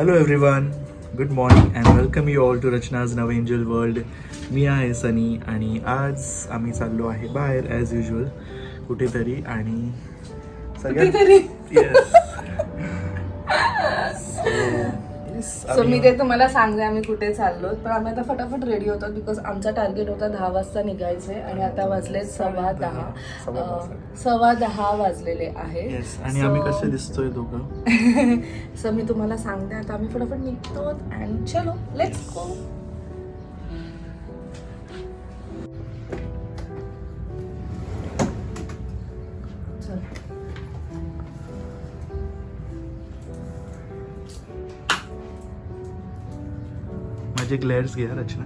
Hello everyone, good morning and welcome you all to Rachana's new angel world. मी आहे सनी आणि आज आम्ही चाललो आहे बाहेर ॲज युजल कुठेतरी आणि सो मी ते तुम्हाला सांगते आम्ही कुठे चाललो, पण आम्ही आता फटाफट रेडी होतो बिकॉज आमचा टार्गेट होता 10 वाजता निघायचे आणि आता वाजले 10:15 वाजलेले आहे. आणि आम्ही कसे दिसतोय दोघं सो मी तुम्हाला सांगते आता आम्ही फटाफट निघतो अँड चलो लेट्स गो. माझे ग्लेअर्स घ्या रचना.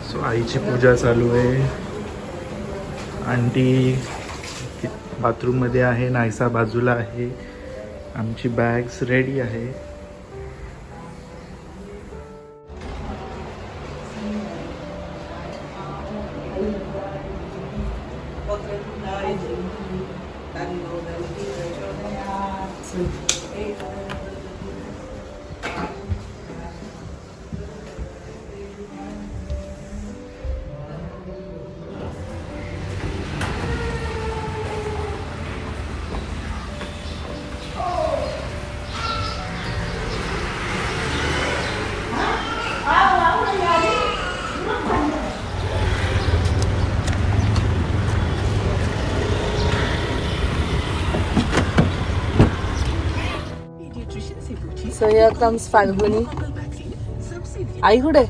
सो आईची पूजा चालू आहे. आंटी बाथरूम मध्ये आहे, नायसा बाजूला आहे, आमची बॅग्स रेडी आहे. So here comes Falguni. आई कुठे?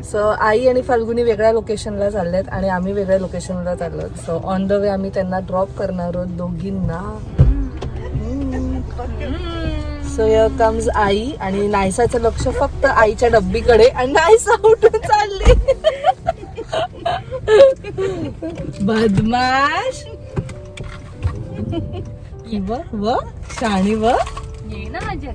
सो आई आणि फाल्गुनी वेगळ्या लोकेशनला चालल्यात आणि आम्ही वेगळ्या लोकेशनला चाललो. सो ऑन द वे आम्ही त्यांना ड्रॉप करणार आहोत दोघींना. सो हिअर कम्स आई आणि नायसाचं लक्ष फक्त आईच्या डब्बीकडे आणि नायसा उठून चालली. बदमाश व शाणी व ये ना मजा ये.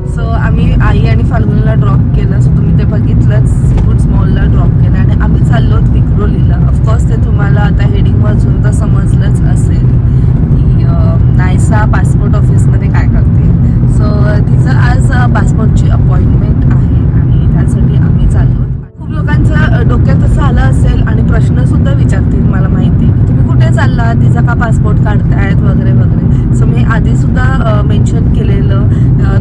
सो आम्ही आई आणि फाल्गुनीला ड्रॉप केलं. सो तुम्ही ते बघितलंच, सीफूड स्मॉलला ड्रॉप केलं आणि आम्ही चाललो विक्रोलीला. ऑफकोर्स ते तुम्हाला आता हेडिंग वाचून तर समजलंच असेल की नायसा पासपोर्ट ऑफिसमध्ये काय करते. सो तिचं आज पासपोर्टची अपॉइंटमेंट आहे आणि त्यासाठी आम्ही चाललो. खूप लोकांच्या डोक्यात असं आलं असेल आणि प्रश्नसुद्धा विचारतील, मला माहिती आहे की तुम्ही कुठे चालला, तिचा का पासपोर्ट काढतायत वगैरे वगैरे. सो मी आधीसुद्धा मेन्शन केलेलं,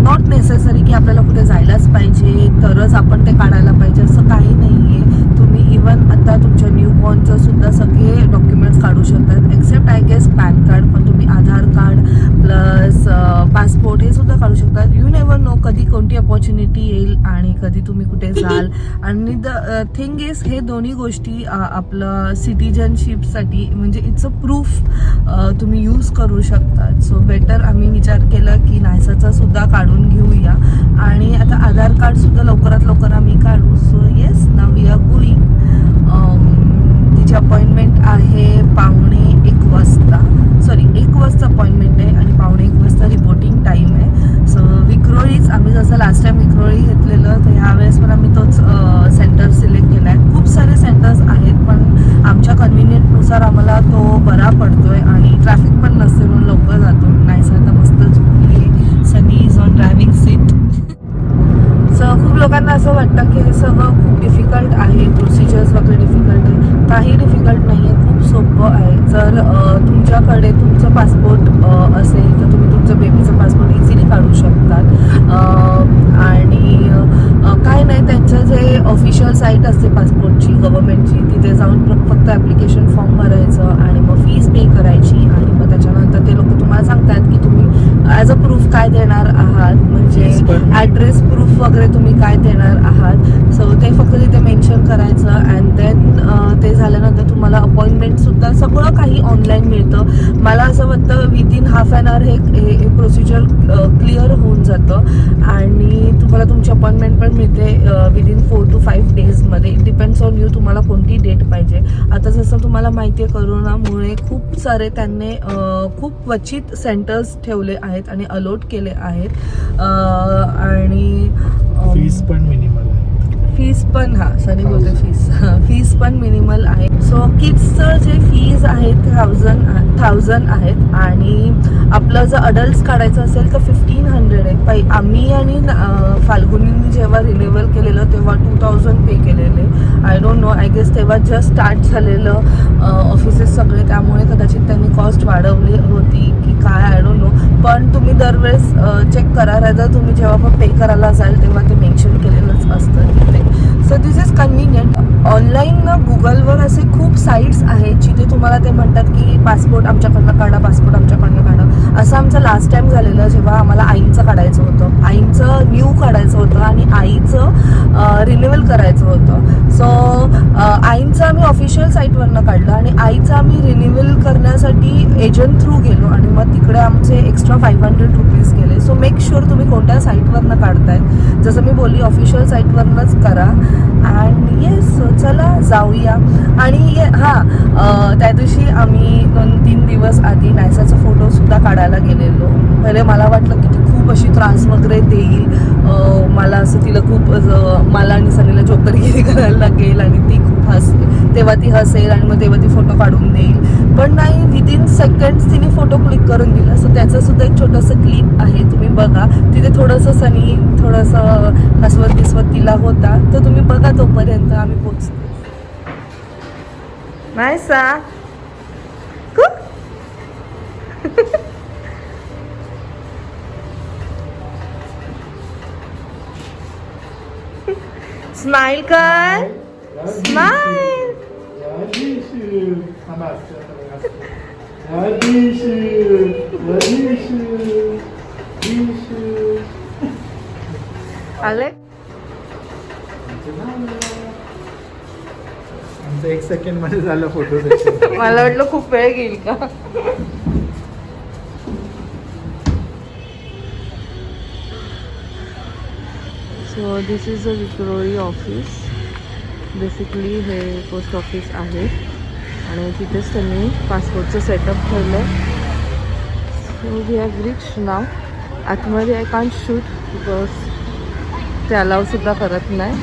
नॉट नेसेसरी की आपल्याला कुठे जायलाच पाहिजे तरच आपण ते काढायला पाहिजे असं काही नाही आहे. तुम्ही इवन आता तुमच्या न्यूबॉर्नचं सुद्धा सगळे डॉक्युमेंट्स काढू शकतात except I guess PAN card, पण तुम्ही आधार कार्ड प्लस पासपोर्ट हे सुद्धा काढू शकतात. यू नेवर नो कधी कोणती अपॉर्च्युनिटी येईल आणि कधी तुम्ही कुठे जाल. आणि द थिंग इज हे दोन्ही गोष्टी आपलं सिटिजनशिपसाठी म्हणजे इट्स अ प्रूफ तुम्ही यूज करू शकतात. सो बेटर आम्ही विचार केला की नायसाचा सुद्धा काढून घेऊया आणि आता आधार कार्ड सुद्धा लवकरात लवकर आम्ही काढू. So yes now we are going. तिची अपॉइंटमेंट आहे 1:15 वाजता, सॉरी 1 वाजता अपॉइंटमेंट आहे आणि 1:15 वाजता रिपोर्टिंग टाईम आहे. सो विक्रोळीच आम्ही जसं लास्ट टाइम विक्रोळी घेतलेलं तर ह्यावेळेस पण आम्ही तोच सेंटर सिलेक्ट केला आहे. खूप सारे सेंटर्स आहेत पण आमच्या कन्व्हिनियंटनुसार आम्हाला तो बरा पडतोय आणि ट्रॅफिक पण नसते म्हणून लवकर जातो. नाहीच आता मस्त झोपली आहे. Sunny is on driving seat. So खूप लोकांना असं वाटतं की हे सगळं खूप डिफिकल्ट आहे, प्रोसिजर्स वगैरे डिफिकल्ट आहे. काही डिफिकल्ट नाही आहे, खूप सोपं आहे. जर तुमच्याकडे तुमचं पासपोर्ट असेल तर तुम्ही तुमचं बेबीचं पासपोर्ट इझिली काढू शकतात. आणि काय नाही, त्यांचं जे ऑफिशियल साईट असते पासपोर्टची गव्हर्नमेंटची तिथे जाऊन फक्त ॲप्लिकेशन फॉर्म भरायचं आणि मग फीस पे करायची आणि मग त्याच्यानंतर ते लोक तुम्हाला सांगतात की तुम्ही ॲज अ प्रूफ काय देणार आहात, म्हणजे ॲड्रेस प्रूफ वगैरे तुम्ही काय देणार आहात. सो ते फक्त तिथे मेन्शन करायचं अँड देन ते झाल्यानंतर तुम्हाला अपॉइंटमेंटसुद्धा सगळं काही ऑनलाईन मिळतं. मला असं वाटतं विदिन हाफ ॲन आवर हे प्रोसिजर क्लिअर होऊन जातं आणि तुम्हाला तुमची अपॉइंटमेंट पण मिळते विदिन 4 to 5 days डेजमध्ये. इट डिपेंड्स ऑन यू, तुम्हाला कोणती डेट पाहिजे. आता जसं तुम्हाला माहिती आहे करोनामुळे खूप सारे त्यांनी खूप क्वचित सेंटर्स ठेवले आहेत आणि अलॉट केले आहेत आणि फीस पण मिनिमल आहे. फीस पण सॉरी बोलते फीस पण मिनिमल आहे. सो किड्सचं जे फीज आहे 1000 आहेत आणि आपलं जर अडल्ट्स काढायचं असेल तर 1500 आहे. आम्ही आणि फाल्गुनींनी जेव्हा रिन्युअल केलेलं तेव्हा 2000 पे केलेले. I don't know, I guess तेव्हा जस्ट स्टार्ट झालेलं ऑफिसेस सगळे, त्यामुळे कदाचित त्यांनी कॉस्ट वाढवली होती की काय, आय डोंट नो. पण तुम्ही दरवेळेस चेक करा, रादर तुम्ही जेव्हा पण पे करायला जाल तेव्हा ते मेन्शन केलेलंच असतं तिथे. So this is convenient. Online ना गुगलवर असे खूप साईट्स आहेत जिथे तुम्हाला ते म्हणतात की पासपोर्ट आमच्याकडनं काढा, पासपोर्ट आमच्याकडनं काढा. असं आमचं लास्ट टाइम झालेलं जेव्हा आम्हाला आईंचं काढायचं होतं, आईंचं न्यू काढायचं होतं आणि आईचं रिन्युअल करायचं होतं. सो आईंचं आम्ही ऑफिशियल साईटवरनं काढलं आणि आईचं आम्ही रिन्युअल करण्यासाठी एजंट थ्रू गेलो आणि मग तिकडे आमचे एक्स्ट्रा 500 रुपीज गेले. सो मेक शुअर तुम्ही कोणत्या साईटवरनं काढताय. जसं मी बोलली ऑफिशियल साईटवरनंच करा. अँड येस, चला जाऊया. आणि त्या दिवशी आम्ही 2-3 दिवस आधी नायसाचा फोटो सुद्धा काढायला गेलेलो. पहिले मला वाटलं की ती खूप अशी त्रास वगैरे देईल, मला असं तिला खूप मला आणि सनीला जोकरगिरी करायला लागेल आणि ती खूप तेव्हा ती हसेल आणि मग तेव्हा ती फोटो काढून देईल. पण नाही, विदिन सेकंड्स तिने फोटो क्लिक करून दिला. सो त्याचं सुद्धा एक छोटंसं क्लिप आहे, तुम्ही बघा. तिथे थोडंसं सनी थोडंसं हसवत तिला होता, तर तुम्ही बघा. तोपर्यंत आम्ही पोचतो. नाही सा स्माइल कर, स्माइल. आले आमचं 1 सेकंड मध्ये झालं फोटो सेशन. मला वाटलं खूप वेळ घेईल का. So this is a Vikhroli office. Basically हे पोस्ट ऑफिस आहे आणि तिथेच त्यांनी पासपोर्टचं सेटअप ठेवलं. सो वी हॅव रिच नाव. आतमध्ये आय कांट शूट बिकॉज ते अलाव सुद्धा करत नाही.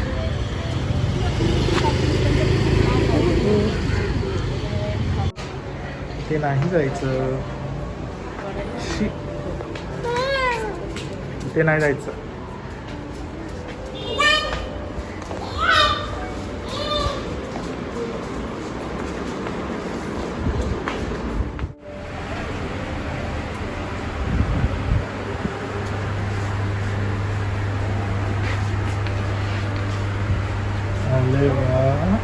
ते नाही जायचं, ते नाही जायचं. अरे वा.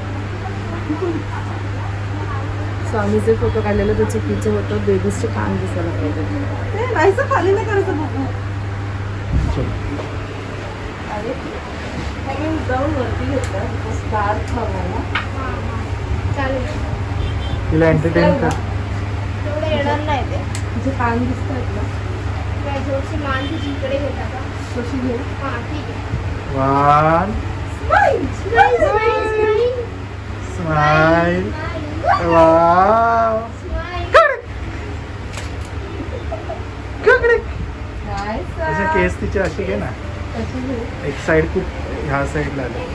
सो आम्ही जे फोटो काढलेलं ते चुकीचं होतं. बेबीजचे कान दिसायला पाहिजे. ते नाहीचं, खाली नाही करायचं बघू. अरे मी जाऊन वरती घेतलं बिकॉज डार्क हवा. चालेल. तिला एंटरटेन कर. तेवढं येणार नाही ते. तुझे कान दिसत आहेत ना, काय थोडीशी मान तुझी इकडे घेता का? कशी घेऊ. हां ठीक आहे. 1 स्माइल. वाव. त्याच्या केस तिचे अशी घे ना, एक साइड खूप ह्या साईडला आले.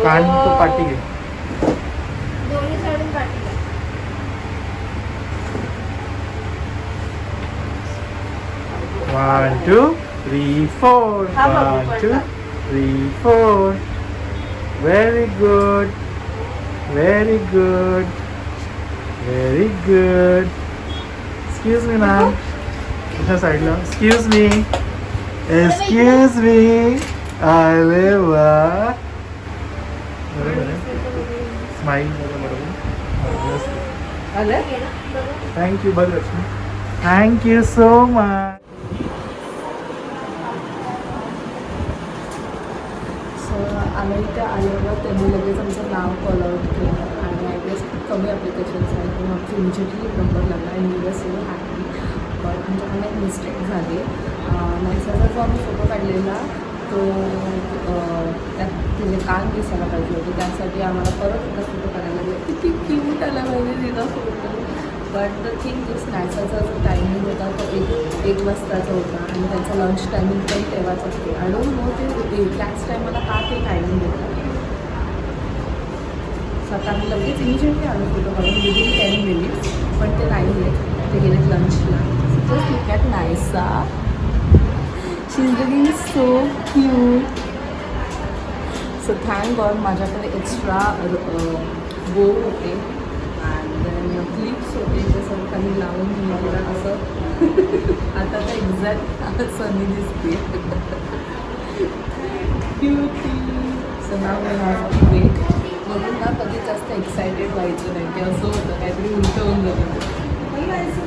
कान तो पाठी घे. दोन्ही साईडून काढली. 1 2 3 4. 1 2 3 4. Very good. Very good. Very good. Excuse me, ma'am. Which side ला? Excuse me. Excuse me. अरे वा. स्माइल बरोबर. थँक्यू. बघ लक्ष्मी. Thank you so much. आम्ही इथे आल्यावर त्यांनी लगेच आमचं नाव कॉल आउट केलं आणि आय गेस खूप कमी ॲप्लिकेशन्स आहेत पण आमची इमिजिएटली नंबर लागला आणि वी वर सो हॅपी. पण आमच्याकडनं एक मिस्टेक झाली. नायसाचा जो आम्ही फोटो काढलेला तो त्यात तिचे कान दिसायला पाहिजे होते, त्यासाठी आम्हाला परत एकदा फोटो करायला लागला. किती क्यूट आला पाहिजे तिला photo. But the thing is नायसाचा जो टायमिंग होता तो एक वाजताचा होता आणि त्याचा लंच टायमिंग पण तेव्हाच असतो. आय डोंट नो ते त्याच टायमाला का ते टायमिंग देतात. स्वतः आम्ही लगेच इमिजिएटली आलो फोटो काढून विदिन 10 मिनिट्स, पण ते नाही आहेत, ते गेलेत लंचला. Just look at Naysa, she is looking so cute. So thank God माझ्याकडे एक्स्ट्रा बो होते आणि क्लिप्स होते, ते सगळं काही लावून मी तिला असं आता तर एक्झॅक्ट सनी दिसते. क्यूटी. सो नाव मी हॅव टू वेट. म्हणून ना कधी जास्त एक्सायटेड व्हायचं नाही, की असं होतं काहीतरी उलट होऊन जातं. जायचं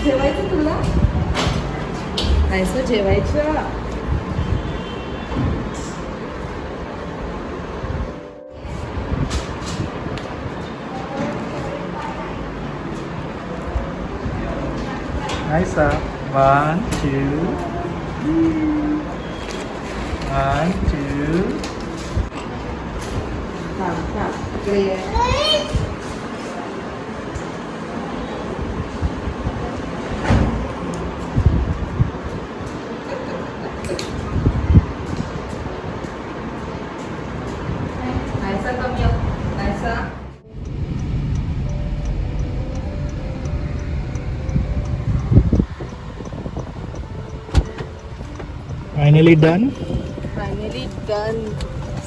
जेवायचं तुला, जायचं जेवायचं. Nice. 1, 2. 1, 2. इकडे ये. नायसा कमी Naysa. Finally done. Finally done.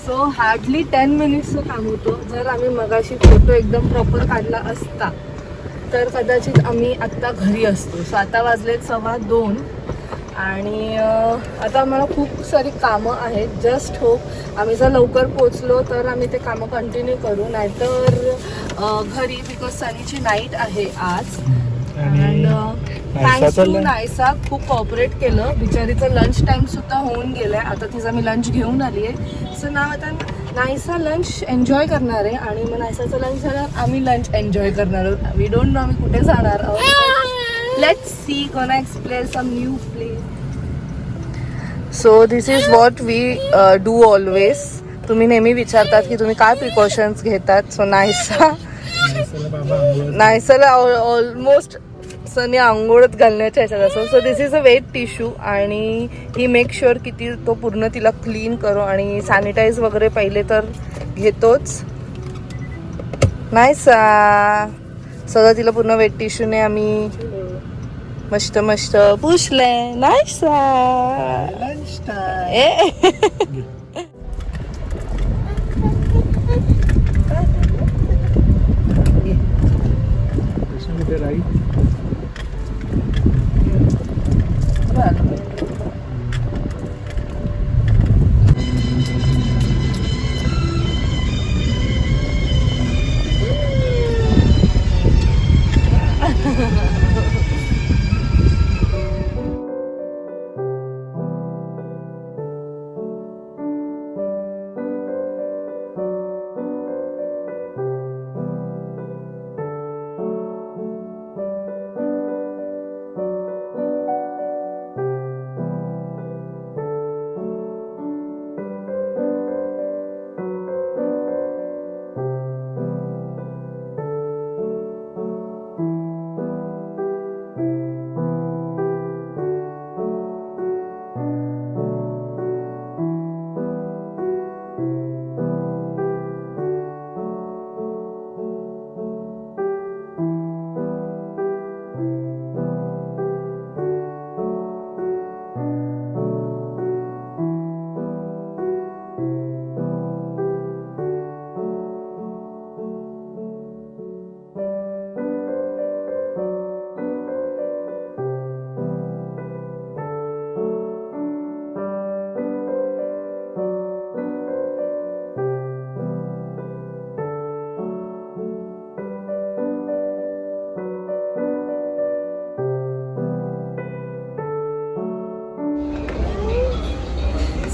So hardly 10 मिनिट्सचं काम होतं. जर आम्ही मगाशी फोटो एकदम प्रॉपर काढला असता तर कदाचित आम्ही आत्ता घरी असतो. सो आता वाजलेत 2:15 आणि आता आम्हाला खूप सारी कामं आहेत. जस्ट होप आम्ही जर लवकर पोचलो तर आम्ही ते कामं कंटिन्यू करू, नाहीतर घरी, बिकॉज सनीची नाईट आहे आज. अँड थँक्स टू नायसा, खूप कॉपरेट केलं. बिचारीचं लंच टाइम सुद्धा होऊन गेलाय. आता तिचा मी लंच घेऊन आली आहे. सो नाव आता नायसा लंच एन्जॉय करणार आहे आणि मग नायसाचं लंच झालं आम्ही लंच एन्जॉय करणार आहोत. वी डोंट नो आम्ही कुठे जाणार आहोत. Let's see, gonna explore some new place. So this is what we do always. तुम्ही नेहमी विचारतात की तुम्ही काय प्रिकॉशन्स घेतात. सो नायसाला ऑलमोस्ट सनी आंघोळत घालण्याच्या ह्याच्यात असो. So this is a wet tissue आणि ही मेक शुअर की ती तो पूर्ण तिला क्लीन करो आणि सॅनिटाईज वगैरे पहिले तर घेतोच. नायसा सगळं तिला पूर्ण वेट टिश्यूने आम्ही मस्त मस्त पुसले. नायसा ए Right.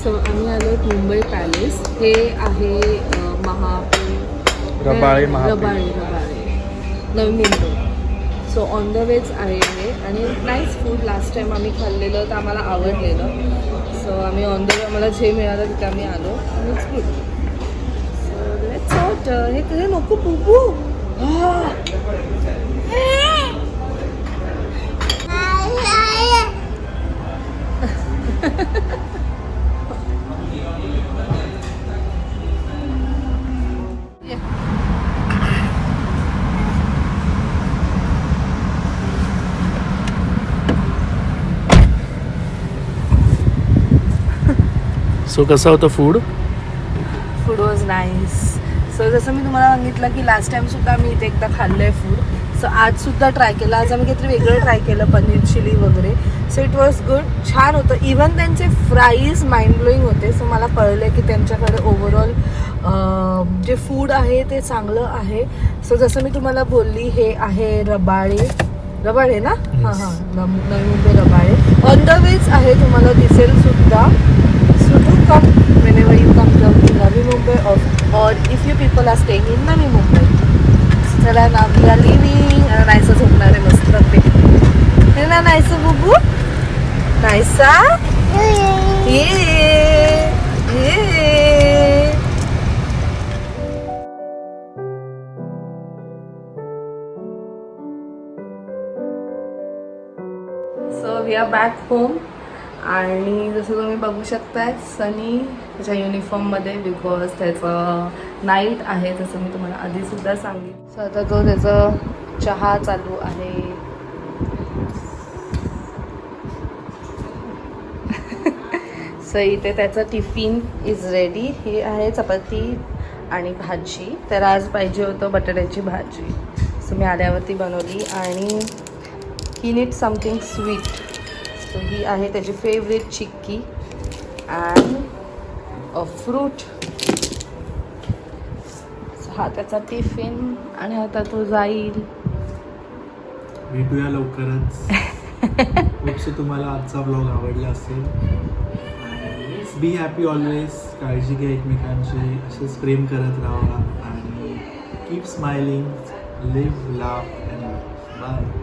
सो आम्ही आलो मुंबई पॅलेस. हे आहे रबाळे रबाळे नवीन रोड. सो ऑन द वेच आहे हे आणि नाईस फूड. लास्ट टाइम आम्ही खाल्लेलं तर आम्हाला आवडलेलं. सो आम्ही ऑन द वे आम्हाला जे मिळालं तिथे आम्ही आलो आणि it's good. So let's out. हे नको बुबू. सो कसं होतं food? Food was nice. So जसं मी तुम्हाला सांगितलं की लास्ट टाइम सुद्धा मी इथे एकदा खाल्लं आहे फूड. सो आज सुद्धा ट्राय केलं. आज आम्ही काहीतरी वेगळं ट्राय केलं, पनीर चिली वगैरे. So it was good. छान होतं. इवन त्यांचे फ्राईज माइंड ब्लोईंग होते. सो मला कळलं की त्यांच्याकडे ओव्हरऑल जे फूड आहे ते चांगलं आहे. सो जसं मी तुम्हाला बोलली, हे आहे रबाळे ना. हां हां, Navi Mumbai Rabale on the ways आहे, तुम्हाला दिसेल सुद्धा. So do come whenever you come to Navi Mumbai or if you people are staying in Navi Mumbai. चला ना, we are leaving. नाहीसं झोपणार आहे मस्त पे. हे ना नाहीसं बुबू, नाहीसा ये ये. So we are back home. आणि जसं तुम्ही बघू शकताय सनी त्याच्या युनिफॉर्ममध्ये, बिकॉज त्याचं नाईट आहे, जसं मी तुम्हाला आधीसुद्धा सांगितलं. सो आता तो त्याचं चहा चालू आहे. सो इथे त्याचं टिफिन इज रेडी. हे आहे चपाती आणि भाजी. तर आज पाहिजे होतं बटाट्याची भाजी, सो मी आल्यावरती बनवली. आणि ही नीड समथिंग स्वीट. सो ही आहे त्याची favourite chikki and a fruit. हा त्याचा टिफिन आणि आता तो जाईल. भेटूया लवकरच. होपसो तुम्हाला आजचा ब्लॉग आवडला असेल. Be happy always. काळजी घ्या एकमेकांची, असेच प्रेम करत राहा आणि keep smiling, live, laugh and bye.